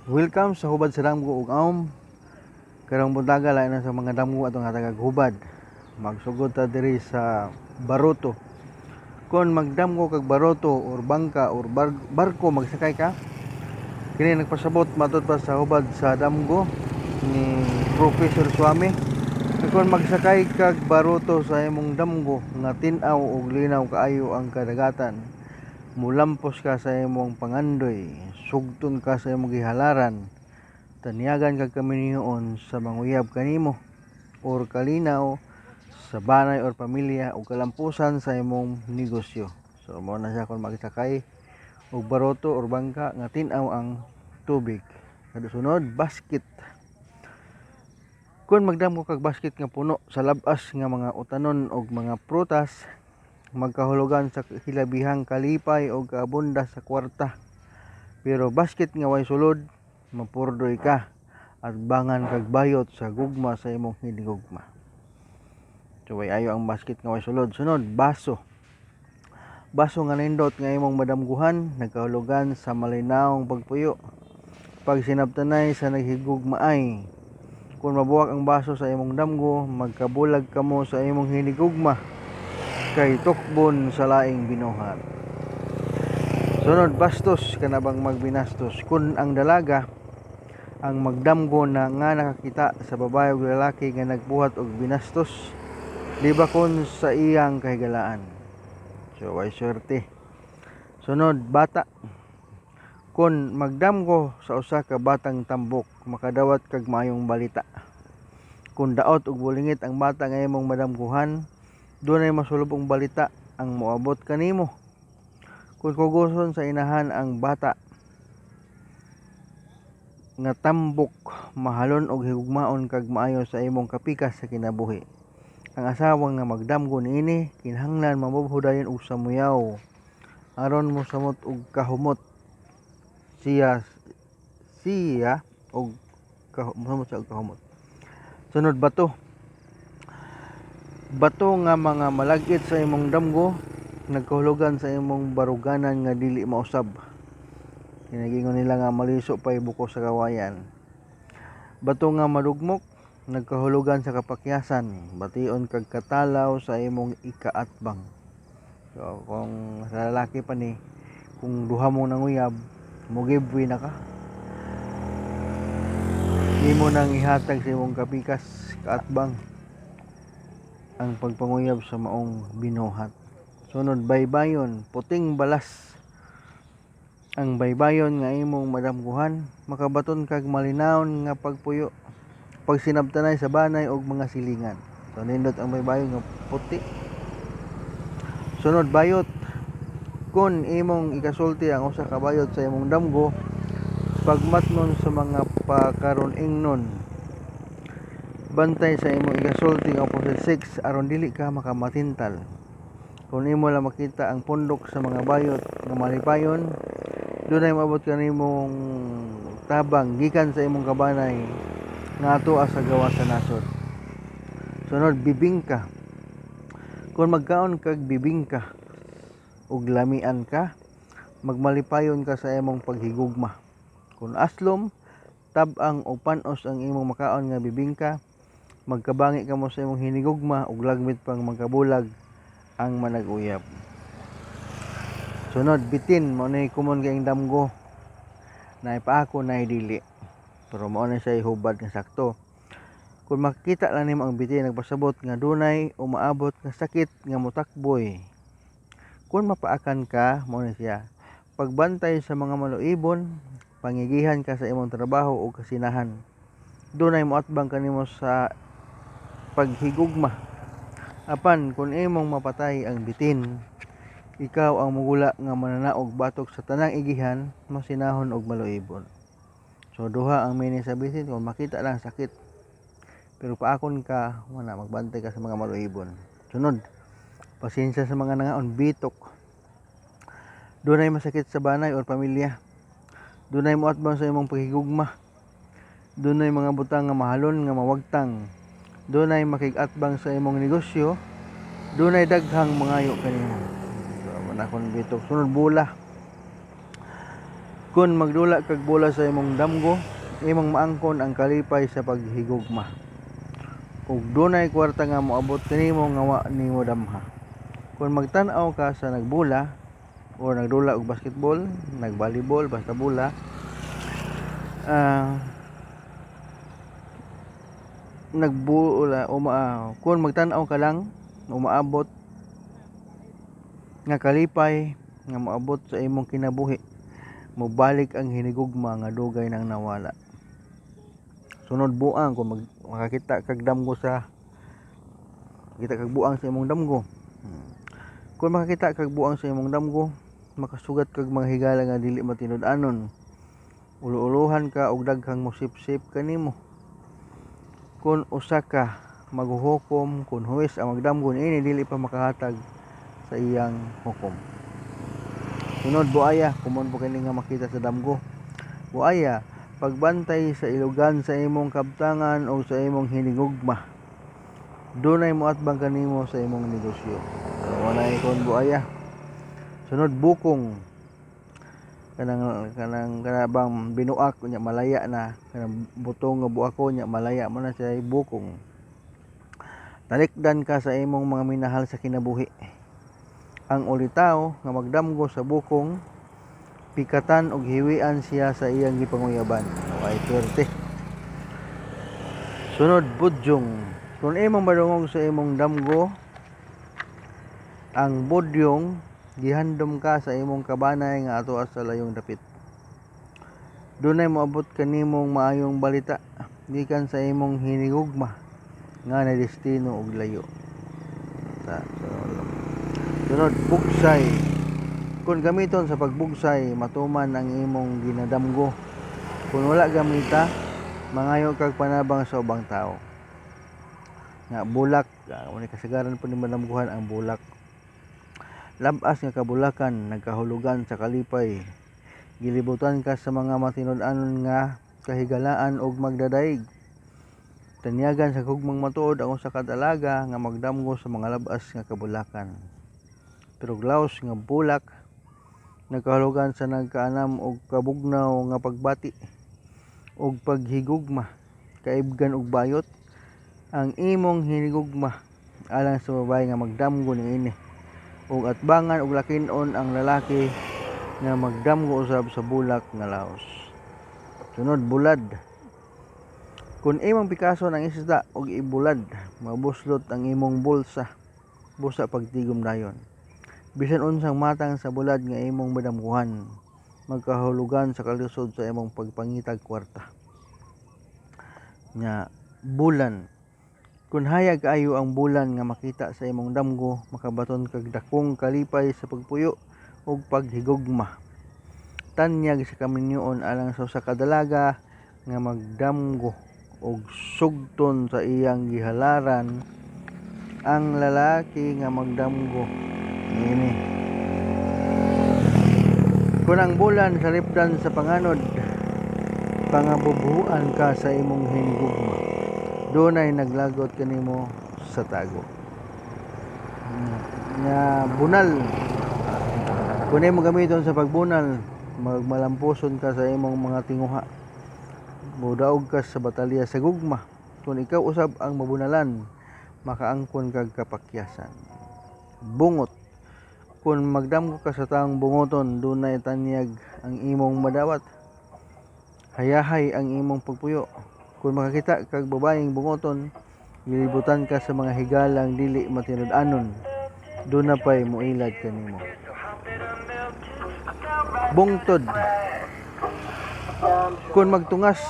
Welcome sa hubad sa damgo ug aom. Karong buntaga lain na sa mga damgo atong tagaghubad. Magsugod ta diri sa Baroto. Kon magdamgo kag baroto or bangka or barko magsakay ka, kini nagpasabot matud pa sa hubad sa damgo ni Professor Swami. Kung magsakay kag baroto sa imong damgo nga tin-aw og linaw kaayo ang kadagatan, mulampos ka sa imong pangandoy, sugton ka sa imong gihalaran, taniyagan kag kaminyoon sa manguyab kanimo or kalinaw sa banay or pamilya o kalampusan sa imong negosyo. So mao na siya kung magsakay og baroto or bangka nga tin-aw ang tubig. Kasunod, basket. Kung magdamo kag basket nga puno sa labas nga mga utanon og mga prutas, magkahulugan sa hilabihang kalipay o kaabunda sa kwarta. Pero basket nga way sulod, mapurdoy ka at bangan kag bayot sa gugma sa imong hinigugma. So way ayo ang basket nga way sulod. Sunod, baso. Baso nga nindot nga imong madamguhan, nagkahulugan sa malinawong pagpuyo. Pag sinabtanay sa naghigugmaay, kung mabuwak ang baso sa imong damgo, magkabulag kamo sa imong hinigugma kay tukbon sa laing binuhat. Sunod, bastos ka na bang magbinastos. Kung ang dalaga ang magdamgo na nga nakakita sa babae o lalaki nga nagbuhat og binastos, di ba kun sa iyang kahigalaan. So way swerte. Sunod, bata. Kung magdamgo sa usa ka batang tambok, makadawat kag maayong balita. Kung daot ug bulingit ang bata nga imong madamguhan, dunay masulubong balita ang moabot kanimo. Kung kuguson sa inahan ang bata nga tambok, mahalon og higugmaon kag maayo sa imong kapikas sa kinabuhi. Ang asawa nga magdamgo niini kinahanglan mamubhudayon og samuyaw aron mo samot og kahumot siya og kahumot. Sunod, bato. Bato nga mga malagit sa imong damgo, nagkahulugan sa imong baruganan nga dili mausab. Kinagingon nila nga maliso pay buko sa kawayan. Bato nga madugmok, nagkahulugan sa kapakyasan, bation kag katalaw sa imong ikaatbang. So kung sa lalaki pa ni, kung duha mo nanguyab, mugibwi na ka. Imo nang ihatag sa imong kapikas, kaatbang, ang pagpanguyab sa maong binuhat. Sunod, baybayon, puting balas. Ang baybayon nga imong madamguhan, makabaton kag malinawon nga pagpuyo, pag sinabtanay sa banay og mga silingan. So nindot ang baybayon nga puti. Sunod, bayot. Kung imong ikasulti ang usa ka bayot sa imong damgo, pagmatnon sa mga pakaron ingnon, bantay sa imong ikasulti nga opposite sex aron dili ka makamatintal. Kung imo lang makita ang pundok sa mga bayot nga malipayon, dunay maabot kanimong tabang gikan sa imong kabanay nga atoa sa gawa sa nasod. Sunod, bibingka. Kung magkaon kag bibingka ug lamian ka, magmalipayon ka sa imong paghigugma. Kung aslom, tab-ang o panos ang imong makaon nga bibingka, magkabangi ka mo sa imong hinigugma ug lagmit pang magkabulag ang manag-uyab. Sunod, bitin. Mao na common kayong damgo. Naay paako, naay dili. Pero mao na siya hubad nga sakto. Kung makita lang nimo ang bitin, nagpasabot nga dunay umaabot nga sakit nga motakboy. Kung mapaakan ka, mao na siya. Pagbantay sa mga maluibon, pangigihan ka sa imong trabaho o kasinahan. Dunay moatbang kanimo sa paghigugma. Apan kung imong mapatay ang bitin, ikaw ang mugula nga mananaog batok sa tanang igihan, masinahon og maluibon. So duha ang meaning sa bitin, kung makita lang sakit, pero paakon ka, wala, magbantay ka sa mga maluibon. Sunod, pasensya sa mga nangaon, bitok. Dunay masakit sa banay or pamilya. Dunay moatbang sa imong paghigugma. Dunay mga butang nga mahalon nga mawagtang. Dunay makig-atbang sa imong negosyo. Dunay daghang mangayo kanimo. So manakon bitok. Sunod, bula. Kun magdula kag bola sa imong damgo, imong maangkon ang kalipay sa paghigugma. Ug dunay kwarta nga moabot kanimo nga wa nimo damha. Kung magtan-aw ka sa nagbula o nagdula og basketball, nagvolleyball, basta bola, nagbula kung magtan-aw ka lang umaabot nga kalipay nga moabot sa imong kinabuhi, mobalik ang hinigugma nga dugay nang nawala. Sunod buang kung makakita kag damgo sa kita kag buang sa imong damgo. Kung makakita kag buang sa imong damgo, makasugat kag mga higala nga dili matinud-anon. Ulo-uluhan ka og daghang mosip-sip kanimo. Kung usa ka maghuhukom, kung huwes ang magdamgo niini dili pa makahatag sa iyang hukom. Sunod buaya, kumon po kini nga makita sa damgo. Buaya, pagbantay sa ilugan sa imong kabtangan o sa imong hinigugma. Dunay moatbang kanimo sa imong negosyo. Wala ikon buaya. Sunod bukong, kanang bang binuak nya malaya na, kanang butong nga buako nya malaya mo na siya bukong. Talikdan ka sa imong mga minahal sa kinabuhi. Ang ulitaw nga magdamgo sa bukong, pikatan og hiwian siya sa iyang gipanguyaban. Ay swerte. Sunod budyong, kung imong madungog sa imong damgo, ang budyong gihandom ka sa imong kabanay nga ato sa layong dapit. Dunay moabot kanimong maayong balita gikan sa imong hinigugma nga na destino og layo. Sunod bugsay. Kung gamiton sa pagbugsay, matuman ang imong ginadamgo. Kung wala gamita, mangayo kag panabang sa ubang tao. Nga bulak, wala kasagaran po ni madamguhan ang bulak. Labas nga kabulakan, nagkahulugan sa kalipay. Gilibutan ka sa mga matinud-anon nga kahigalaan og magdadaig. Tanyagan sa gugmang matuod ang usa ka dalaga nga magdamgo sa mga labas nga kabulakan. Pero glaus nga bulak, nagkahulugan sa nagkaanam og kabugnaw nga pagbati og paghigugma, kaibgan og bayot. Ang imong hinigugma alang sa babae nga magdamgo niini ug atbangan og lakin-on ang lalaki nga magdamgo usab sa bulak nga laos. Sunod bulad. Kung imong pikason ang isda og ibulad, mabuslot ang imong bulsa, busa pagtigom dayon. Bisan unsang matang sa bulad nga imong madamguhan, magkahulugan sa kalisod sa imong pagpangitag kwarta. Nya bulan. Kung hayag kaayo ang bulan nga makita sa imong damgo, makabaton kag dakong kalipay sa pagpuyo ug paghigugma. Tanyag sa kaminyoon alang sa usa ka dalaga nga magdamgo og sugton sa iyang gihalaran ang lalaki nga magdamgo niini. Kung ang bulan sa lipdan sa panganod, pangabubuan ka sa imong hinigugma. Dunay naglagot kanimo sa tago. Nga bunal. Kung mo gamiton sa pagbunal, magmalampuson ka sa imong mga tinguha. Mudaog ka sa batalya sa gugma. Kung ikaw usab ang mabunalan, makaangkon kag kapakyasan. Bungot. Kung magdamgo ka sa taong bungoton, dunay tanyag ang imong madawat. Hayahay ang imong pagpuyo. Kung makakita kag babaeng bungoton, gilibutan ka sa mga higalang dili matinud-anon. Doon na pa'y muilad kanimo. Bungtod. Kung magtungas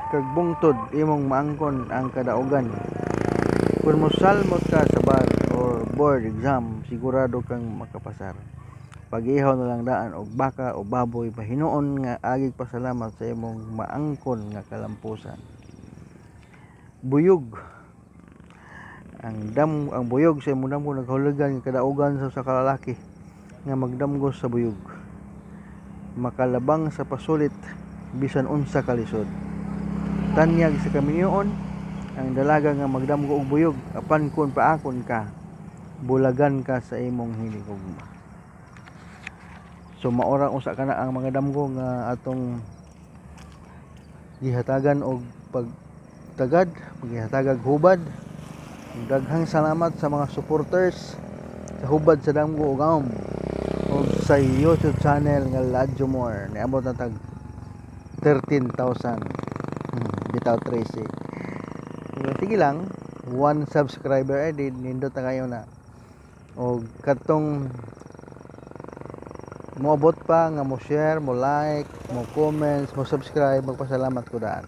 kag bungtod, imong maangkon ang kadaugan. Kung mosalmot ka sa bar or board exam, sigurado kang makapasar. Pag-ihaw na lang daan og baka o baboy, pahinuon nga agig pasalamat sa imong maangkon nga kalampusan. Buyog. Ang buyog sa imong damgo naghulugan nga kadaugan sa usa ka lalaki nga magdamgo sa buyog. Makalabang sa pasulit bisan unsa kalisod. Tanyag sa kaminyoon ang dalaga nga magdamgo og buyog, apan kun paakon ka, bulagan ka sa imong hinigugma. So maora usa kana ang mga damgo nga atong gihatagan og pagtagad, paghihatagag hubad. Daghang salamat sa mga supporters sa hubad sa damgo ug og sa YouTube channel nga Ladjo More. Niabot na tag 13,000. Bitaw 13. So, sige lang, 1 subscriber edit nindot na kayo na. Og katong moabot pa nga mo share, mo like, mo comments, mo subscribe, magpasalamat ko daan.